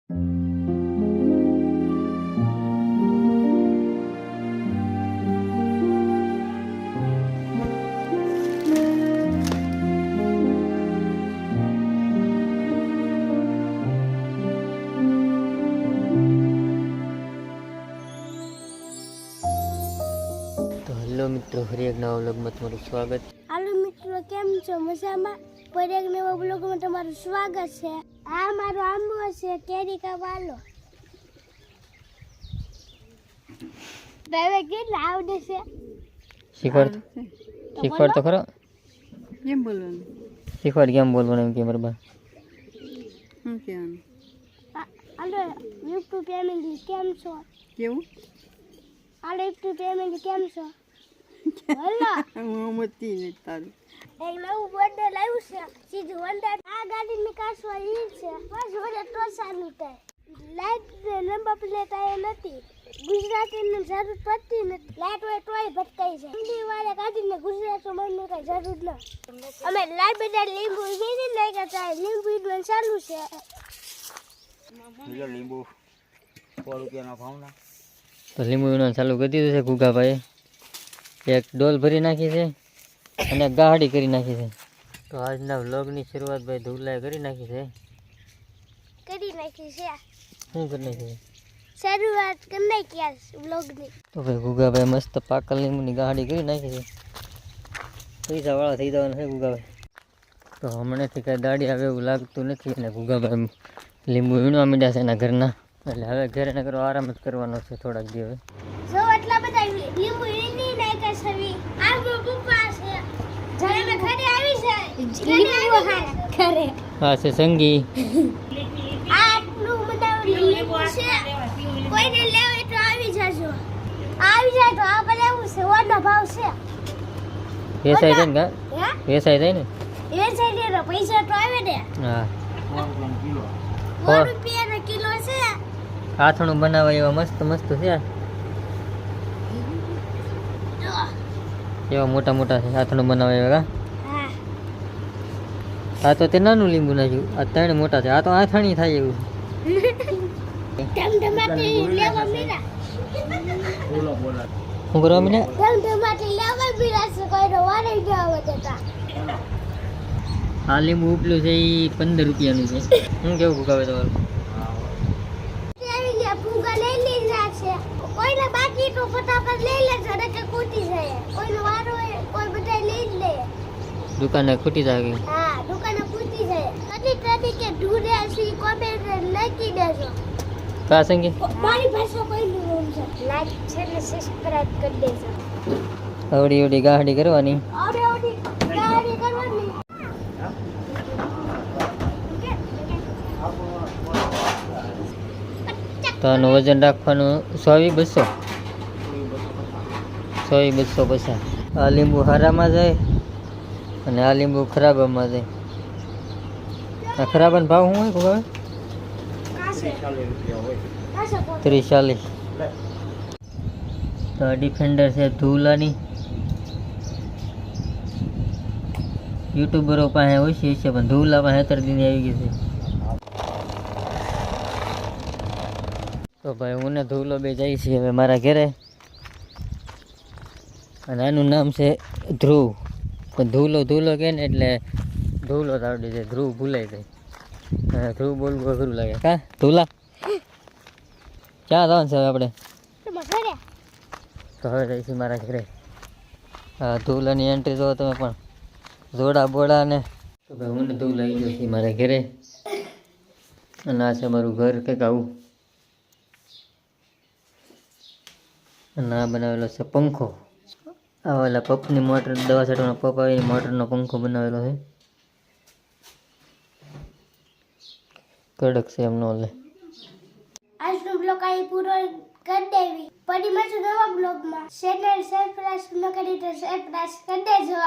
Hello મિત્રો, ફરી એક નવા વ્લોગમાં તમારું સ્વાગત. હાલો મિત્રો, કેમ છો? મજામાં? ફરી એક નવા વ્લોગમાં તમારું સ્વાગત છે. આ મારો આંબો છે, કેરી ખાવાનો. તમે કેટલા આવડે છે? શીખવાડ તો ખરો. કેમ બોલવાનું? શીખવાડ કેમ બોલવાનું એમ કે મારા બા. શું કહેવાનું? હાલો યુટ્યુબ ફેમિલી કેમ છો? કેવું? હાલો યુટ્યુબ ફેમિલી કેમ છો? હલો હું મતી નથી તારું. એક નવું બોર્ડર લાવ્યું છે, સીધું વંડર. આ ગાડીની કાસવા ઈ છે, બસ વડે ટોસાનું થાય. લાઈટ નંબર પ્લેટ આ નથી, ગુજરાતીની જરૂર પડતી નથી. લાઈટ હોય તોય ભટકાઈ જાય. હિન્દી વાળા કાઢીને ગુજરાતમાં મને કઈ જરૂર ન. અમે લાઈટ બધા લીંબુ વીણી નાખ્યા હતા, લીંબુ વીણવાનું ચાલુ છે. લીંબુ 100 રૂપિયાના ભાવના. તો લીંબુ વીણવાનું ચાલુ કરી દીધું છે ગુગાભાઈએ. એક ડોલ ભરી નાખી છે અને ગાડી કરી નાખી છે. તો આજના વ્લોગની શરૂઆત ભાઈ ધુલાએ કરી નાખી છે. કરી નાખી છે. શું કરી નાખી છે? શરૂઆત કરી નાખી આ વ્લોગની. તો ભાઈ ગુગાભાઈ મસ્ત પાકલ લીંબુની ગાડી કરી નાખી છે. પૈસાવાળા થઈ જવાના છે ગુગાભાઈ. તો હમણાંથી કાંઈ દાડી આવે એવું લાગતું નથી અને ગુગાભાઈ લીંબુ વીણવા માંડ્યા છે એના ઘરના. એટલે હવે ઘરે ન કરો, આરામ જ કરવાનો છે થોડાક દિવસ. જો એટલા બધા લીંબુ વીણી નાખ્યા છે. આ પપ્પા છે. જ્યારે મેં ઘરે આવી જાય ઘરે હા છે સંગી. આટલું બનાવેલું લીંબુ છે. કોઈને લેવું તો આવી જાજો. આવી જાય તો આપણે લેવું છે. ઓનો ભાવ છે. વેસાઈ જાય ને? હે? વેસાઈ જાય ને? એ જઈને તો પૈસા તો આવે ને. હા, 100 રૂપિયાનો કિલો છે. આથણું બનાવે એવા મસ્ત મસ્ત છે. એવા મોટા મોટા છે આથણું બનાવે એવા. હા. આ તો તે નાનું લીંબુ નાખ્યું, આ 3 મોટા છે. આ તો આથણી થાય એવું. ટમટમાટી લેવા મીરા. શું કરવા મીરા? ટમટમાટી લેવા મીરા છે. કોઈનો વારે ન આવે દેતા. આ લીંબુ ઉપલું છે એ 15 રૂપિયાનું છે. શું કેવું ભૂકાવે તમારું? આવી ગયા ફૂગા લઈ લીધા છે. કોઈને બાકી તો ફટાફટ લઈ લેજો ને કે ખૂટી જાય. કોઈનો વારો હોય કોઈ બધા લઈ જ લે. દુકાને ખૂટી જાય. હા, દુકાને ખૂટી જાય. કદી કે ઢૂંઢે છે કોમેન્ટ લખી દેજો. કા સંગી? મારી ભાષા કોઈનું નામ છે. લાઈક છે ને સબસ્ક્રાઇબ કરી દેજો. અવડી અવડી ગાડી કરવાની. આવડી ગાડી કરવાની. તો આનું વજન રાખવાનું 100-200. 100-200 પૈસા. આ લીંબુ હારામાં જાય અને આ લીંબુ ખરાબામાં જાય. આ ખરાબાનો ભાવ શું હોય ભૂકાવે? 30-40. તો આ ડિફેન્ડર છે ધુલાની. યુટ્યુબરો પાસે ઓછી છે પણ ધુલા પાસે 17 દિન આવી ગઈ છે. તો ભાઈ હું ને ધુલો બે જાય છે હવે મારા ઘરે. અને આનું નામ છે ધ્રુવ. પણ ધુલો ધુલો કહે ને એટલે ધુલો જ આવડી જાય, ધ્રુવ ભૂલાઈ જાય. ધ્રુવ બોલવું અઘરું લાગે. કા ધુલા ક્યાં જવાનું છે હવે આપણે? તો હવે જઈશું મારા ઘરે. હા, ધુલાની એન્ટ્રી જો તમે પણ. જોડા બોડા ને. તો ભાઈ હું ને ધુલ આવી ગયો છું મારા ઘરે. અને આ છે મારું ઘર કંઈક આવું. અને આ બનાવેલો છે પંખો. આ ઓલા પપની મોટર, દવા છાંટવાનો પપ આવે મોટરનો પંખો બનાવેલો છે. કડક છે એમનો. લે આજનો બ્લોગ અહીં પૂરો કરી દેવી. ફરી મળશું નવા બ્લોગમાં. ચેનલ સબસ્ક્રાઇબ ન કરી તો સબસ્ક્રાઇબ કરી દેજો.